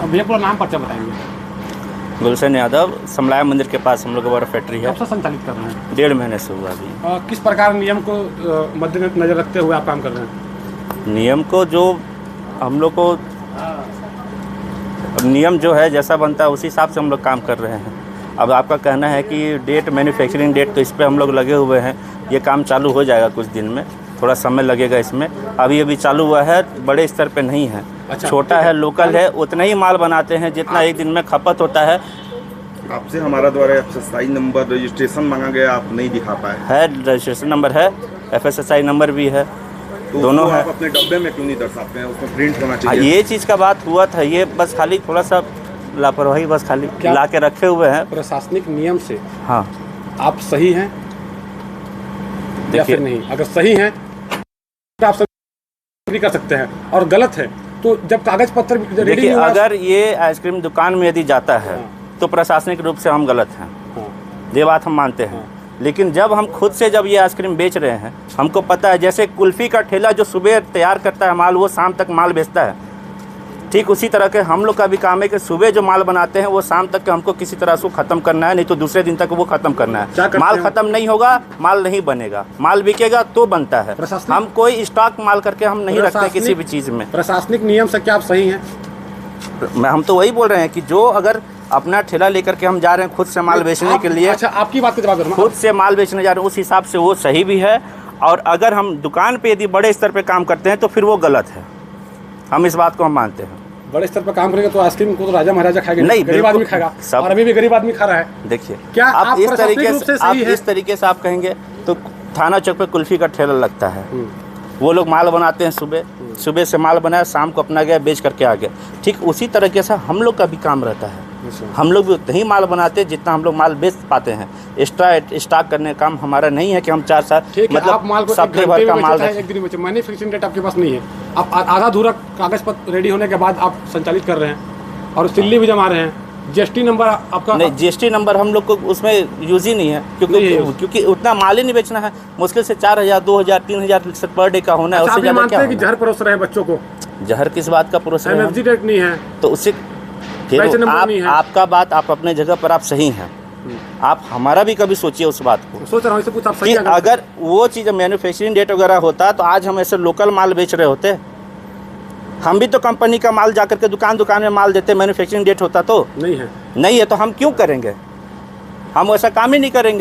भैया पूरा नाम पर्चा बताएंगे। गुलशन यादव, समलाया मंदिर के पास हम लोग का बड़ा फैक्ट्री है। कब से संचालित कर रहे हैं? 1.5 महीने से हुआ अभी। किस प्रकार नियम को मद्देनजर रखते हुए आप काम कर रहे हैं? नियम को जो हम लोग को नियम जो है जैसा बनता है उसी हिसाब से हम लोग काम कर रहे हैं। अब आपका कहना है कि डेट मैन्युफैक्चरिंग डेट, तो इस पे हम लोग लगे हुए हैं। ये काम चालू हो जाएगा कुछ दिन में, थोड़ा समय लगेगा इसमें। अभी चालू हुआ है, बड़े स्तर पे नहीं है। अच्छा, छोटा है, लोकल है, उतना ही माल बनाते हैं जितना एक दिन में खपत होता है। आपसे हमारा द्वारा FSSI नंबर रजिस्ट्रेशन मांगा गया, आप नहीं दिखा पाए। है, रजिस्ट्रेशन नंबर है, FSSI नंबर भी है, तो दोनों है। आप अपने डब्बे में क्यों नहीं दर्शाते हैं? उसमें प्रिंट होना चाहिए। ये चीज़ का बात हुआ था, ये बस खाली थोड़ा सा लापरवाही, बस खाली ला के रखे हुए हैं। प्रशासनिक नियम से हाँ, आप सही हैं या फिर नहीं? अगर सही हैं तो आप सभी कर सकते हैं, और गलत है तो जब कागज पत्र देखिए, अगर ये आइसक्रीम दुकान में यदि जाता है तो प्रशासनिक रूप से हम गलत हैं, ये बात हम मानते हैं। लेकिन जब हम खुद से जब ये आइसक्रीम बेच रहे हैं, हमको पता है, जैसे कुल्फ़ी का ठेला जो सुबह तैयार करता है माल, वो शाम तक माल बेचता है, ठीक उसी तरह के हम लोग का भी काम है कि सुबह जो माल बनाते हैं वो शाम तक के हमको किसी तरह से ख़त्म करना है, नहीं तो दूसरे दिन तक वो ख़त्म करना है। माल ख़त्म नहीं होगा, माल नहीं बनेगा, माल बिकेगा तो बनता है। हम कोई स्टॉक माल करके हम नहीं रखते किसी भी चीज़ में। प्रशासनिक नियम से क्या आप सही हैं? हम तो वही बोल रहे हैं कि जो अगर अपना ठेला लेकर के हम जा रहे हैं खुद से माल बेचने के लिए, अच्छा, आपकी बात का जवाब दूँ, खुद से माल बेचने जा रहे हैं, उस हिसाब से वो सही भी है। और अगर हम दुकान पे यदि बड़े स्तर पे काम करते हैं तो फिर वो गलत है। हम इस बात को हम मानते हैं। बड़े स्तर पर काम करेंगे तो आइसक्रीम को तो राजा महाराजा खाएंगे, नहीं, गरीब आदमी खाएगा, और अभी भी गरीब आदमी खा रहा है। देखिए, क्या आप इस तरीके से आप कहेंगे तो थाना चौक पे कुल्फी का ठेला लगता है, वो लोग माल बनाते हैं, सुबह से माल बनाया, शाम को अपना गया बेच करके आ गया। ठीक उसी तरीके से हम लोग का भी काम रहता है। हम लोग भी उतना ही माल बनाते हैं जितना हम लोग माल बेच पाते हैं। एक्स्ट्रा स्टॉक करने का काम हमारा नहीं है कि हम 4 साल मतलब सप्ताह भर का माल एक दिन में मैन्युफैक्चरिंग डेट आपके पास नहीं है। आप आधा अधूरा कागज पत्र रेडी होने के बाद आप संचालित कर रहे हैं और सिल्ली भी जमा रहे हैं। GST नंबर आपका नहीं, GST नंबर हम लोग को उसमें यूज ही नहीं है, क्योंकि उतना माल ही नहीं बेचना है। मुश्किल से 4000, 2000, 3000 पर डे का होना है। उससे ज़्यादा क्या? जहर परोस रहे हैं बच्चों को। जहर किस बात का परोस रहे हैं? MFG डेट नहीं है तो उससे आपका बात, आप अपने जगह पर आप सही हैं। आप हमारा भी कभी सोचिए उस बात को। सोच रहा हूँ इससे कुछ आप सही कि अगर वो चीज़ मैन्युफैक्चरिंग डेट वगैरह होता तो आज हम ऐसे लोकल माल बेच रहे होते। हम भी तो कंपनी का माल जाकर के दुकान में माल देते, मैन्युफैक्चरिंग डेट होता तो नहीं है तो हम क्यों करेंगे? हम वैसा काम ही नहीं करेंगे।